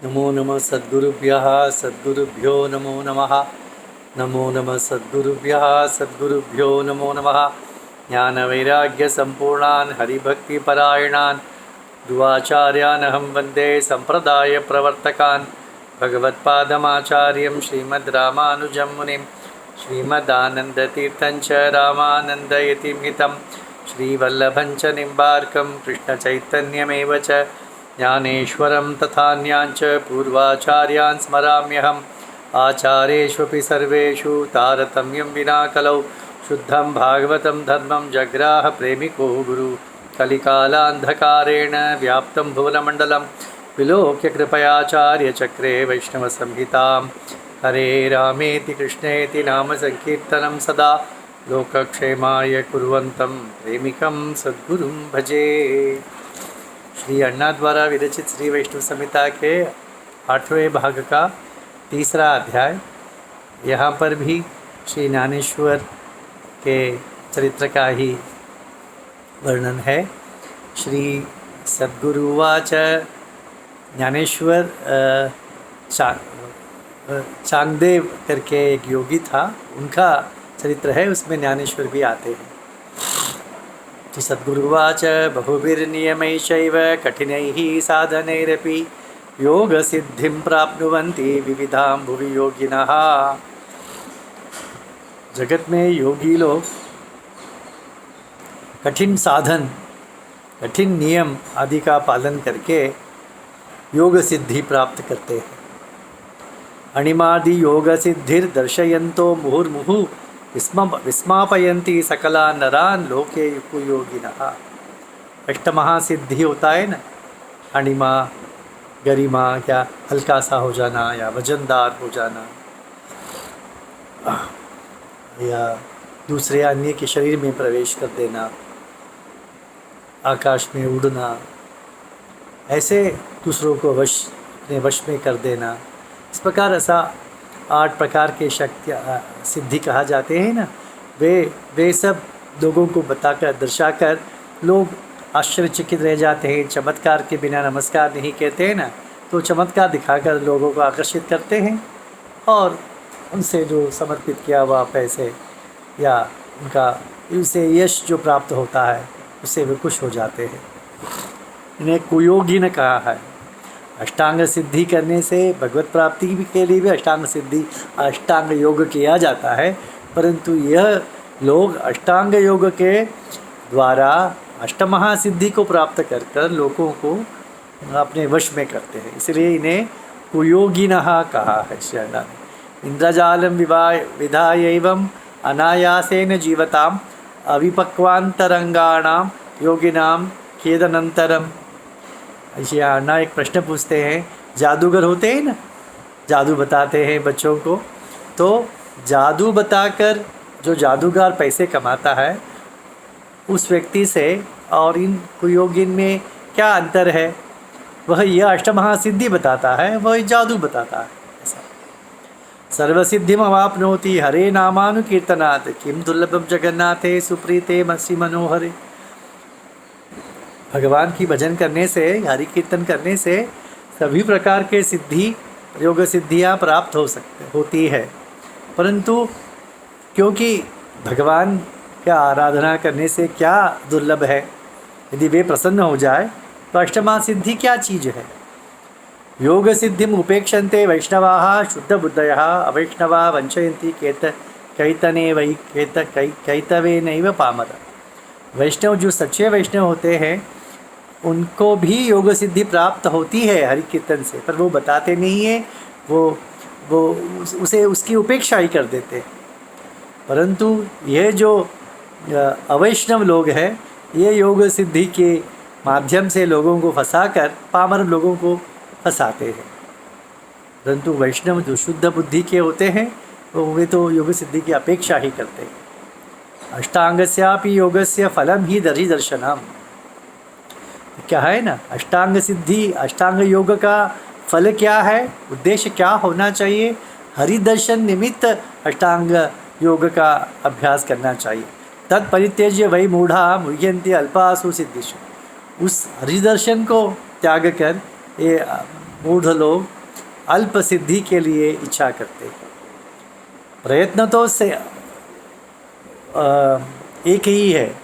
नमो नमः सद्गुरुभ्यः सद्गुरुभ्यो नमो नमः। नमो नमः सद्गुरुभ्यः सद्गुरुभ्यो नमो नमः। ज्ञानवैराग्यसम्पूर्णान् हरिभक्तिपरायणान् द्वाचार्यानहं वन्दे सम्प्रदायप्रवर्तकान् भगवत्पादमाचार्यं श्रीमद्रामानुजं मुनिं श्रीमदानन्दतीर्थं च रामानन्दयतिमितं श्रीवल्लभं च निम्बार्कं कृष्णचैतन्यमेव च ज्ञानेश्वरं तथान्याञ्च पूर्वाचार्यान् स्मराम्यहम् आचार्येष्वपि सर्वेषु तारतम्यं विना कलौ शुद्धं भागवतं धर्मं जग्राह प्रेमिको गुरु कलिकालान्धकारेण व्याप्तं भुवनमण्डलं विलोक्य कृपयाचार्यचक्रे वैष्णवसंहितां हरे रामेति कृष्णेति नाम संकीर्तनं सदा लोकक्षेमाय कुर्वन्तं प्रेमिकं सद्गुरुं भजे। श्री अण्णा द्वारा विरचित श्री वैष्णव संहिता के 8वें भाग का तीसरा अध्याय। यहाँ पर भी श्री ज्ञानेश्वर के चरित्र का ही वर्णन है। श्री सद्गुरुवाच ज्ञानेश्वर चांगदेव करके एक योगी था, उनका चरित्र है, उसमें ज्ञानेश्वर भी आते हैं। श्री सद्गुरुवाच बहुभिर्नियमैश्चैव कठिनैः साधनैरपि योगसिद्धिं प्राप्नुवन्ति विविधां भुवि योगिनः। जगत में योगी लोग कठिन साधन, कठिन नियम आदि का पालन करके योग सिद्धि प्राप्त करते हैं। अणिमादि योग सिद्धिर दर्शयन्तो मुहुर्मुहु विस्मापयन्ति सकला नरान लोके योगिनः। अष्टमहासिद्धि होता है ना, अणिमा, गरिमा, या हल्का सा हो जाना या वजनदार हो जाना या दूसरे अन्य के शरीर में प्रवेश कर देना, आकाश में उड़ना, ऐसे दूसरों को अपने वश में कर देना। इस प्रकार ऐसा 8 प्रकार के शक्ति सिद्धि कहा जाते हैं ना, वे सब लोगों को बताकर दर्शाकर लोग आश्चर्यचकित रह जाते हैं। चमत्कार के बिना नमस्कार नहीं कहते हैं ना, तो चमत्कार दिखाकर लोगों को आकर्षित करते हैं और उनसे जो समर्पित किया हुआ पैसे या उनसे यश जो प्राप्त होता है उससे वे खुश हो जाते हैं। इन्हें कुयोगी ने कहा है। अष्टांग सिद्धि करने से भगवत प्राप्ति के लिए भी अष्टांग योग किया जाता है, परंतु यह लोग अष्टांग योग के द्वारा अष्टमहासिद्धि को प्राप्त कर लोगों को अपने वश में करते हैं, इसलिए इन्हें कुयोगिनः कहा है। श्री इंद्रजालम विधाय एवं अनायासेन जीवताम अविपक्वांतरंगाणाम योगिनाम खेदनंतरम। ऐसे अन्ना एक प्रश्न पूछते हैं, जादूगर होते हैं ना, जादू बताते हैं बच्चों को, तो जादू बताकर जो जादूगर पैसे कमाता है उस व्यक्ति से और इन कुयोगिन में क्या अंतर है? वह यह अष्टमहासिद्धि बताता है, वह जादू बताता है। ऐसा सर्वसिद्धिमवाप्नोति हरे नामानुकीर्तनात् किम दुर्लभम जगन्नाथे सुप्रीते मनसि मनोहरे। भगवान की भजन करने से, हरि कीर्तन करने से सभी प्रकार के सिद्धि, योग सिद्धियाँ प्राप्त होती है, परंतु क्योंकि भगवान का आराधना करने से क्या दुर्लभ है, यदि वे प्रसन्न हो जाए तो अष्टमा सिद्धि क्या चीज़ है। योग सिद्धिम उपेक्षन्ते वैष्णवाः शुद्ध बुद्धयः अवैष्णवा वंचयन्ति कैतवे नैव पामर। वैष्णव जो सच्चे वैष्णव होते हैं उनको भी योग सिद्धि प्राप्त होती है हरि कीर्तन से, पर वो बताते नहीं है, वो उसकी उपेक्षा ही कर देते हैं। परंतु यह जो अवैष्णव लोग हैं, ये योग सिद्धि के माध्यम से लोगों को फंसाकर पामर लोगों को फंसाते हैं। परंतु वैष्णव जो शुद्ध बुद्धि के होते हैं वे तो योग सिद्धि की अपेक्षा ही करते हैं। अष्टांगस्यापि योगस्य फलम ही दर्शनम। क्या है ना, अष्टांग सिद्धि, अष्टांग योग का फल क्या है, उद्देश्य क्या होना चाहिए? हरिदर्शन निमित्त अष्टांग योग का अभ्यास करना चाहिए। तत्परित्यज्य वै मूढ़ा मुह्यन्ति अल्पासु सिद्धिषु। उस हरिदर्शन को त्याग कर ये मूढ़ लोग अल्प सिद्धि के लिए इच्छा करते हैं। प्रयत्न तो से एक ही है,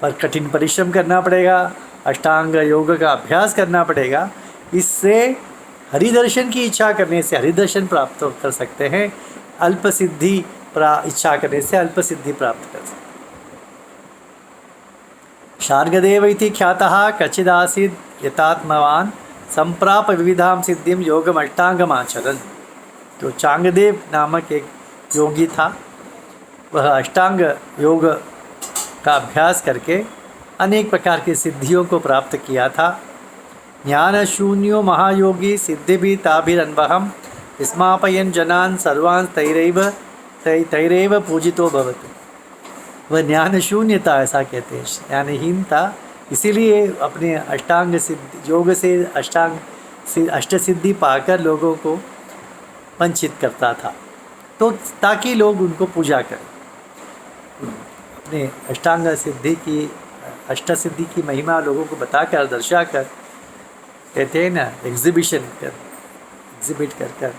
पर कठिन परिश्रम करना पड़ेगा, अष्टांग योग का अभ्यास करना पड़ेगा। इससे हरिदर्शन की इच्छा करने से हरिदर्शन प्राप्त कर सकते हैं, अल्प सिद्धि इच्छा करने से अल्प सिद्धि प्राप्त कर सकते हैं। शार्ङ्गदेव इति ख्यातः कचिदासीत् यतात्मवान् संप्राप विविधां सिद्धिं योगम अष्टांगमाचरन्। तो चांगदेव नामक एक योगी था, वह अष्टांग योग का अभ्यास करके अनेक प्रकार की सिद्धियों को प्राप्त किया था। ज्ञान शून्यो महायोगी सिद्धिभिः ताभिरन्वहं विस्मापयन् जनान् सर्वान् तैरैव पूजितो भवति। वह ज्ञान शून्य था, ऐसा कहते हैं, ज्ञानहीन था, इसीलिए अपने अष्टांग सिद्धि योग से अष्ट सिद्धि पाकर लोगों को वंचित करता था, तो ताकि लोग उनको पूजा करें। अपने अष्ट सिद्धि की महिमा लोगों को बताकर दर्शाकर, कहते हैं ना, एग्जिबिट कर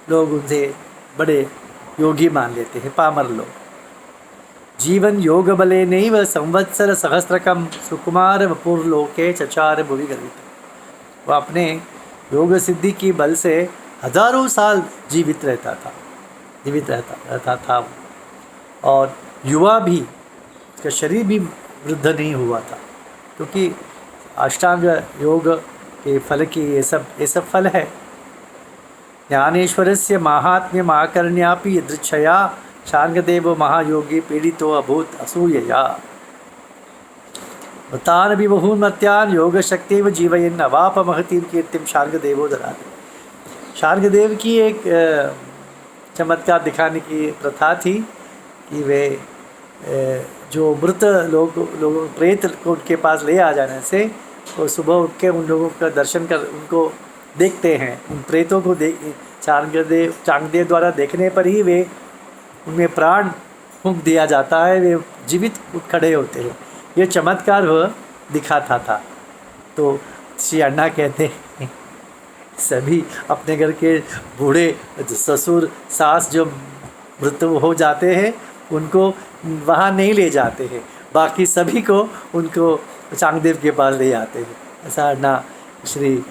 लोग उनसे बड़े योगी मान लेते हैं, पामर लोग। जीवन योग बले नैव संवत्सर सहस्रकम सुकुमार वपुर्लोके चचार भुवि गर्वित। वह अपने योग सिद्धि की बल से हजारों साल जीवित रहता था और युवा भी, उसका शरीर भी वृद्ध नहीं हुआ था, क्योंकि अष्टांग योग के फल की ये सब फल है। ज्ञानेश्वरस्य माहात्म्यम् आकर्ण्यापि यदृच्छया शार्ङ्गदेवो महायोगी पीडितो अभूत असूयया। तान् बहुमत्यान् योगशक्तिव जीवयन् अवाप महतीं कीर्तिं शार्ङ्गदेवो ददाति। शार्ङ्गदेव की एक चमत्कार दिखाने की प्रथा थी कि वे जो मृत लोग प्रेत को उनके पास ले आ जाने से वो सुबह उठ के उन लोगों का दर्शन कर उनको देखते हैं। उन प्रेतों को चांगदेव द्वारा देखने पर ही वे उनमें प्राण फूंक दिया जाता है, वे जीवित उठ खड़े होते हैं। ये चमत्कार वह दिखाता था। तो श्री अण्णा कहते हैं सभी अपने घर के बूढ़े ससुर सास जो मृत्यु हो जाते हैं उनको वहाँ नहीं ले जाते हैं, बाकी सभी को उनको चांगदेव के पास ले आते हैं। ऐसा अण्णा श्री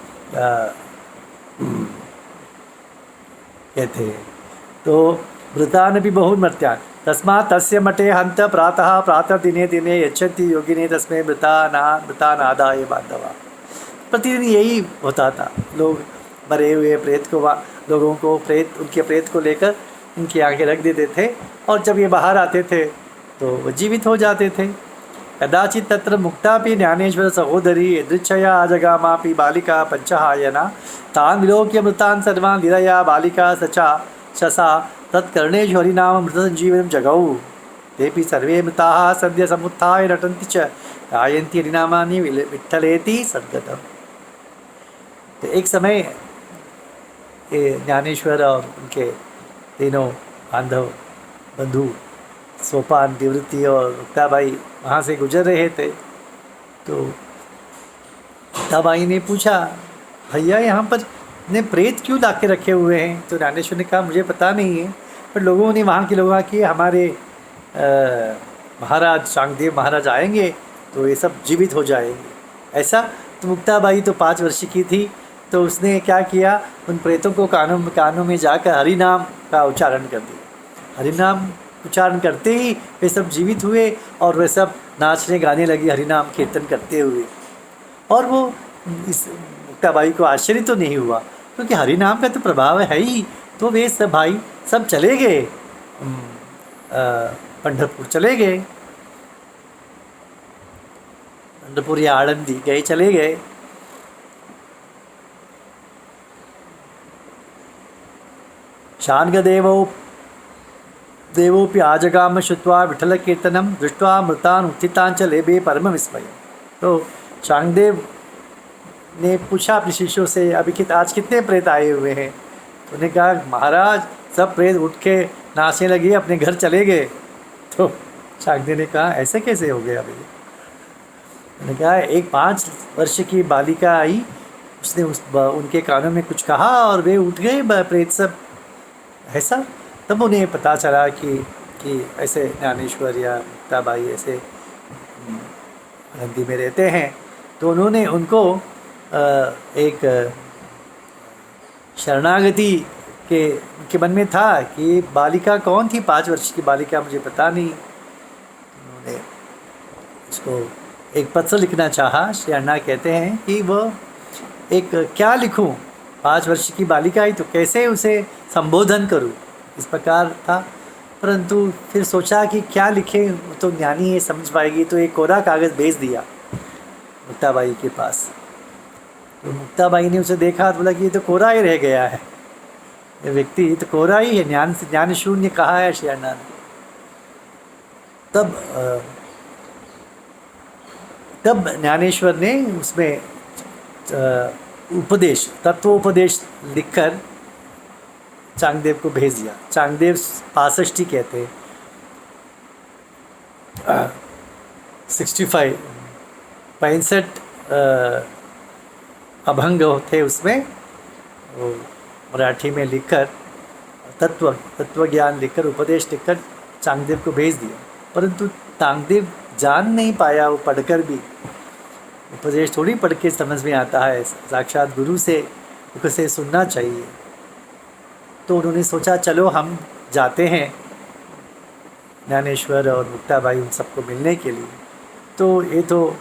कहते हैं। तो मृतानपि बहुमर्त्यान् तस्मात् तस्य मठे हन्त प्रातः दिने दिने यच्छन्ति योगिने तस्मै मृतानादाय बान्धवा। प्रतिदिन यही होता था, लोग मरे हुए प्रेत को लोगों को उनके प्रेत को लेकर उनकी आंखें रख देते थे, और जब ये बाहर आते थे तो वो जीवित हो जाते थे। कदाचित् तत्र मुक्तापि ज्ञानेश्वर सहोदरी यदृच्छया आजगामापि बालिका पंचहायना तान् विलोक्य मृतान् सर्वान् लीलया बालिका शसा तत्कर्णेषु हरिनाम मृतसञ्जीवनं जगौ। तेपि सर्वे मृताः सद्य समुत्थाय नटन्ति च गायन्ति हरिनामानि विठ्ठलेति सद्गतम्। तो एक समय ज्ञानेश्वर और उनके तीनों बंधु सोपान, निवृत्ति और मुक्ताबाई वहाँ से गुजर रहे थे। तो मुक्ताबाई ने पूछा, भैया यहाँ पर ने प्रेत क्यों ला के रखे हुए हैं? तो ज्ञानेश्वर ने कहा, मुझे पता नहीं है, पर लोगों ने वहाँ के लोगों की हमारे महाराज चांगदेव महाराज आएंगे तो ये सब जीवित हो जाएंगे। ऐसा तो मुक्ताबाई तो 5 वर्ष की थी, तो उसने क्या किया, उन प्रेतों को कानों में जाकर हरिनाम का उच्चारण कर दिया। हरिनाम उच्चारण करते ही वे सब जीवित हुए और वे सब नाचने गाने लगी हरिनाम कीर्तन करते हुए। और वो इस मुक्ताबाई को आश्चर्य तो नहीं हुआ, क्योंकि हरिनाम का तो प्रभाव है ही। तो वे सब भाई सब चले गए, पंढरपुर चले गए, पंढरपुर या आळंदी गए, चले गए। देवोपि आजगाम श्रुत्वा विठल कीर्तनम दृष्ट्वा मृतान् उत्थितान् च लेभे परम विस्मय। तो चांगदेव ने पूछा अपने शिष्यों से, अभी आज कितने प्रेत आए हुए हैं? तो उन्होंने कहा, महाराज सब प्रेत उठ के नाचने लगे, अपने घर चले गए। तो चांगदेव ने कहा, ऐसे कैसे हो गया? अभी उन्होंने कहा, एक 5 वर्ष की बालिका आई, उसने उनके कानों में कुछ कहा और वे उठ गए प्रेत सब, ऐसा। तब उन्हें पता चला कि ऐसे ज्ञानेश्वर या मुक्ताबाई ऐसे आनंदी में रहते हैं। तो उन्होंने उनको एक शरणागति के मन में था कि बालिका कौन थी, 5 वर्ष की बालिका, मुझे पता नहीं। उन्होंने उसको एक पत्र लिखना चाहा। श्री अण्णा कहते हैं कि वह एक क्या लिखूं, 5 वर्ष की बालिका ही तो, कैसे उसे संबोधन करूं, इस प्रकार था। परंतु फिर सोचा कि क्या लिखे, तो ज्ञानी है, समझ पाएगी। तो एक कोरा कागज़ भेज दिया मुक्ताबाई के पास। तो मुक्ताबाई ने उसे देखा तो बोला कि ये तो कोरा ही रह गया है, ये व्यक्ति तो कोरा ही है, ज्ञान शून्य कहा है श्री अण्णा ने। तब ज्ञानेश्वर ने उसमें उपदेश, तत्वोपदेश लिखकर चांगदेव को भेज दिया। चांगदेव 65 कहते हैं, 65 अभंग थे उसमें। वो मराठी में लिखकर तत्व ज्ञान लिखकर, उपदेश लिखकर चांगदेव को भेज दिया। परंतु चांगदेव जान नहीं पाया, वो पढ़कर भी। उपदेश थोड़ी पढ़ के समझ में आता है, साक्षात गुरु से उसे सुनना चाहिए। तो उन्होंने सोचा चलो हम जाते हैं ज्ञानेश्वर और मुक्ताबाई उन सबको मिलने के लिए। तो ये तो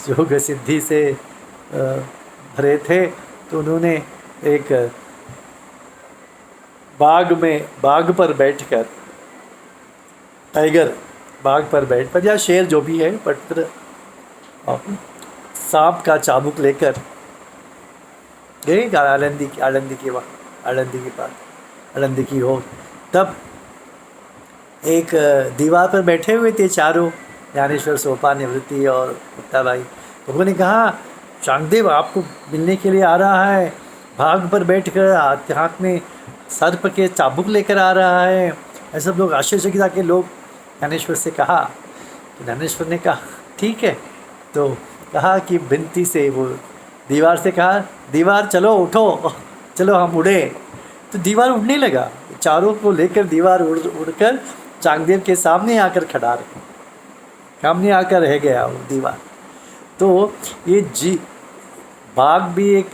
योग सिद्धि से भरे थे। तो उन्होंने एक बाग पर बैठकर, टाइगर बाग पर बैठकर या शेर जो भी है, पटकर सांप का चाबुक लेकर गए आनंदी की ओर। तब एक दीवार पर बैठे हुए थे चारों, ज्ञानेश्वर, सोपा, निवृत्ति और मुक्ताबाई। तो उन्होंने कहा चांगदेव आपको मिलने के लिए आ रहा है, भाग पर बैठकर हाथ में सर्प के चाबुक लेकर आ रहा है। ऐसे सब लोग आश्चर्यचकित आके लोग ज्ञानेश्वर से कहा। तो ज्ञानेश्वर ने कहा ठीक है। तो कहा कि विनती से, वो दीवार से कहा, दीवार चलो उठो, चलो हम उड़े। तो दीवार उड़ने लगा, चारों को लेकर दीवार उड़कर चांगदेव के सामने आकर खड़ा रहे, सामने आकर रह गया वो दीवार। तो ये बाघ भी एक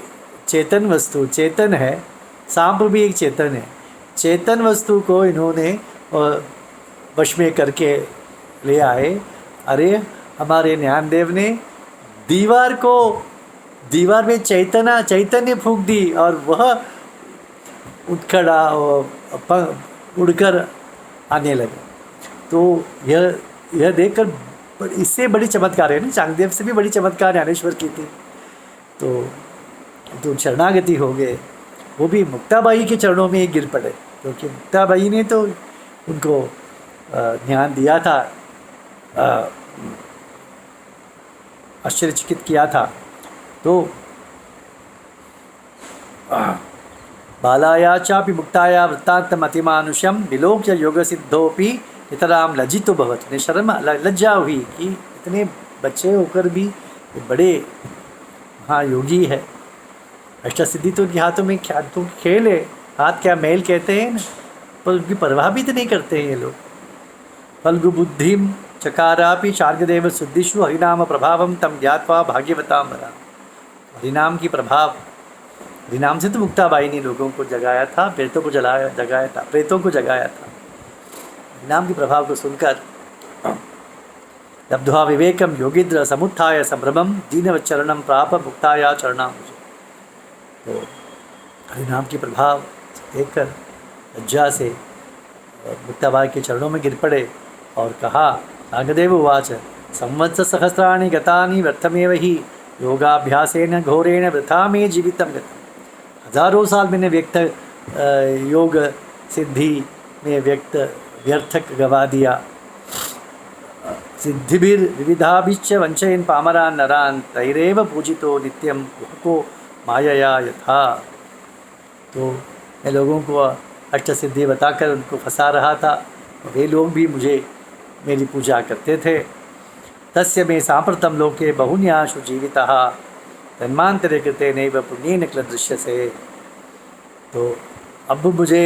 चेतन वस्तु, चेतन है, सांप भी एक चेतन है। चेतन वस्तु को इन्होंने वश में करके ले आए। अरे हमारे ज्ञानदेव ने दीवार में चैतन्य फूंक दी और वह उठखड़ा उड़कर आने लगे। तो यह देखकर इससे बड़ी चमत्कार है ना, चांगदेव से भी बड़ी चमत्कार ज्ञानेश्वर की थी। तो शरणागति हो गए, वो भी मुक्ताबाई के चरणों में ही गिर पड़े, क्योंकि मुक्ताबाई ने तो उनको ज्ञान दिया था, आश्चर्यचकित किया था। तो बालाया चापि मुक्ताया वृत्तान्तमतिमानुषं विलोक्य योगसिद्धोपि इतराम लज्जितो भवत्। उन्हें शर्म लज्जा हुई कि इतने बच्चे होकर भी बड़े महायोगी है। अष्टसिद्धि तो उनके हाथों में तो खेल है, हाथ क्या मैल कहते हैं ना, पर उनकी परवाह भी तो नहीं करते हैं ये लोग। फल्गु बुद्धिम चकारापि शार्गदेव शुद्धिषु हरिनाम प्रभावम तम ज्ञात्वा भाग्यवताम वरा। हरिनाम की प्रभाव, हरिनाम से तो मुक्ताबाई ने लोगों को जगाया था, प्रेतों को जगाया था। हरिनाम की प्रभाव को सुनकर लब्ध्वा विवेकम योगिद्र समुत्थाय संभ्रमम दीनवच्चरणम प्राप मुक्ताया चरणाम। तो हरिनाम की प्रभाव देखकर लज्जा से मुक्ताबाई के चरणों में गिर पड़े और कहा, नागदेव उवाच संवत्सर सहस्राणि गतानि व्यर्थमेव हि योगाभ्यासेन घोरेण वृथा मे जीवितम गतम्। हजारों साल मैंने योग सिद्धि में व्यर्थक गवा दिया। सिद्धिभिर विविधाभिश्च वंचयन् पामरान् नरान् तैरेव पूजितो नित्यं को मायया यथा। तो मैं लोगों को अष्ट सिद्धि बताकर उनको फंसा रहा था, वे लोग भी मेरी पूजा करते थे। तस्य मे साम्प्रतं लोके बहुन्यासु जीवितः जन्मांतरे कृते नैव पुण्येन किल दृश्यसे। तो अब मुझे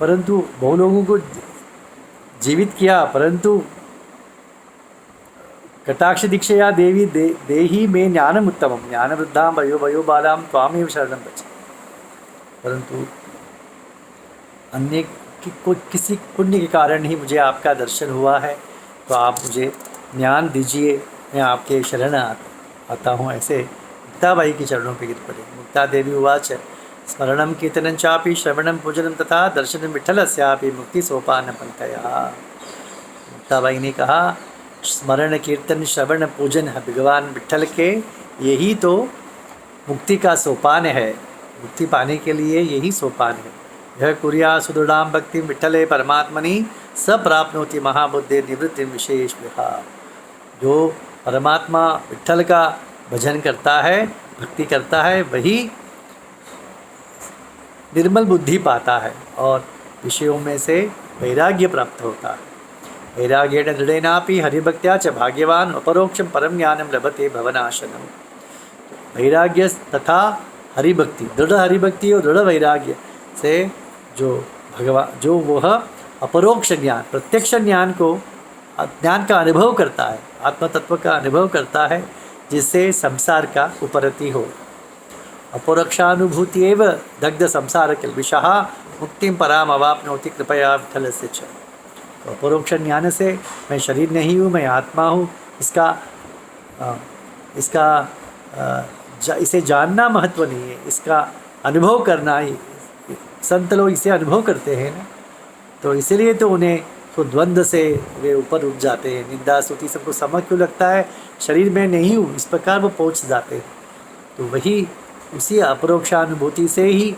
परंतु बहु लोगों को जीवित किया, परंतु कटाक्ष दीक्षया देवी देही में ज्ञानम उत्तमम ज्ञान वृद्धा वयो वयो बालाम त्वामेव शरणम भजे। परंतु अन्य किसी पुण्य के कारण ही मुझे आपका दर्शन हुआ है, तो आप मुझे ज्ञान दीजिए, मैं आपके शरण आता हूँ। ऐसे मुक्ताबाई के चरणों पर गिर पड़े। मुक्ता देवी उवाच स्मरणं कीर्तनं चापि श्रवणं पूजनं तथा दर्शनं विठ्ठलस्यापि मुक्ति सोपान पंथया। मुक्ताबाई ने कहा स्मरण कीर्तन श्रवण पूजन है भगवान विठ्ठल के, यही तो मुक्ति का सोपान है। मुक्ति पाने के लिए यही सोपान है। यह कुर्या सुदृढ़ां भक्ति विठ्ठले परमात्मनि स प्राप्नोति महाबुद्धे निवृत्ति विशेष विहा। जो परमात्मा विठ्ठल का भजन करता है, भक्ति करता है, वही निर्मल बुद्धि पाता है और विषयों में से वैराग्य प्राप्त होता है। वैराग्येण दृढ़ेनापि हरिभक्त्या च भाग्यवान अपरोक्षम परम ज्ञानम लभते भवनाशनम। वैराग्य तथा हरिभक्ति, दृढ़ हरिभक्ति और दृढ़ वैराग्य से जो वह अपरोक्ष ज्ञान, प्रत्यक्ष ज्ञान का अनुभव करता है, आत्म तत्व का अनुभव करता है, जिससे संसार का उपरति हो। अपरोक्षानुभूति एव दग्ध संसार किल्बिषः मुक्तिं पराम अवाप्नोति कृपया विठ्ठलस्य च। तो अपरोक्ष ज्ञान से मैं शरीर नहीं हूँ, मैं आत्मा हूँ, इसे जानना महत्व नहीं है, इसका अनुभव करना ही। संत लोग इसे अनुभव करते हैं ना, तो इसीलिए तो उन्हें तो द्वंद्व से वे ऊपर उठ जाते हैं। निंदा स्तुति सबको समझ क्यों लगता है, शरीर में नहीं हूँ, इस प्रकार वो पहुँच जाते हैं। तो वही उसी अपरोक्षानुभूति से ही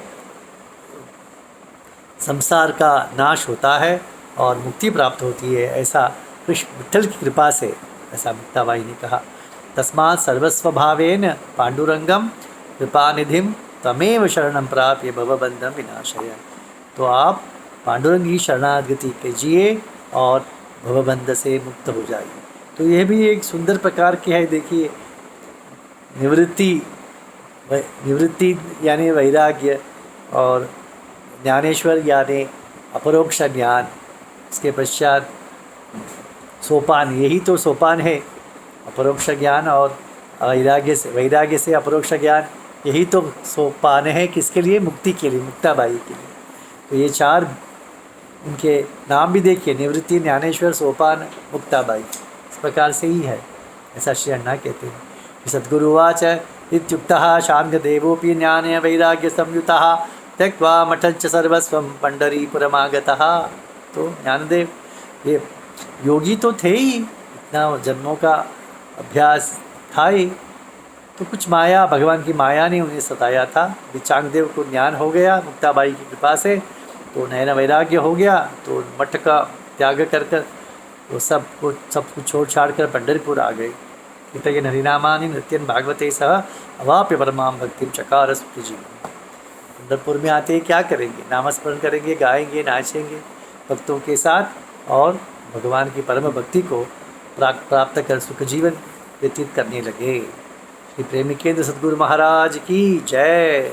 संसार का नाश होता है और मुक्ति प्राप्त होती है। ऐसा कृष्ण विठ्ठल की कृपा से, ऐसा मुक्ताबाई ने कहा। तस्मात् सर्वस्व भावेन पांडुरंगम कृपानिधिम तमेव शरणं प्राप्य भवबंधम विनाशय। तो आप पांडुरंग की शरणागति कीजिए और भवबंध से मुक्त हो जाइए। तो यह भी एक सुंदर प्रकार की है। देखिए, निवृत्ति यानी वैराग्य और ज्ञानेश्वर यानी अपरोक्ष ज्ञान, इसके पश्चात सोपान, यही तो सोपान है। अपरोक्ष ज्ञान और वैराग्य से अपरोक्ष ज्ञान, यही तो सोपान है। किसके लिए? मुक्ति के लिए, मुक्ताबाई के लिए। तो ये चार उनके नाम भी देखिए, निवृत्ति, ज्ञानेश्वर, सोपान, मुक्ताबाई, इस प्रकार से ही है, ऐसा श्री अण्णा कहते हैं। सद्गुरुवाच इत्युक्तः शार्ङ्गदेवोऽपि ज्ञाने वैराग्य संयुतः त्यक्त्वा मठञ्च सर्वस्वं पंढरीपुरमागतः। तो ज्ञानदेव ये योगी तो थे ही, इतना जन्मों का अभ्यास था ही, तो कुछ माया, भगवान की माया ने उन्हें सताया था। चांगदेव को ज्ञान हो गया मुक्ताबाई की कृपा से, तो नयना वैराग्य हो गया, तो मठ का त्याग कर वो सब कुछ छोड़ छाड़ कर पंढरपुर आ गए। कीर्तयन् हरिनामानि नृत्यन् भागवते सह अवाप्य परमां भक्तिं चकार सुखी जीवन। पंढरपुर में आते क्या करेंगे? नामस्मरण करेंगे, गाएंगे, नाचेंगे भक्तों के साथ और भगवान की परम भक्ति को प्राप्त कर सुख जीवन व्यतीत करने लगे। श्री प्रेमी केंद्र सद्गुरु महाराज की जय।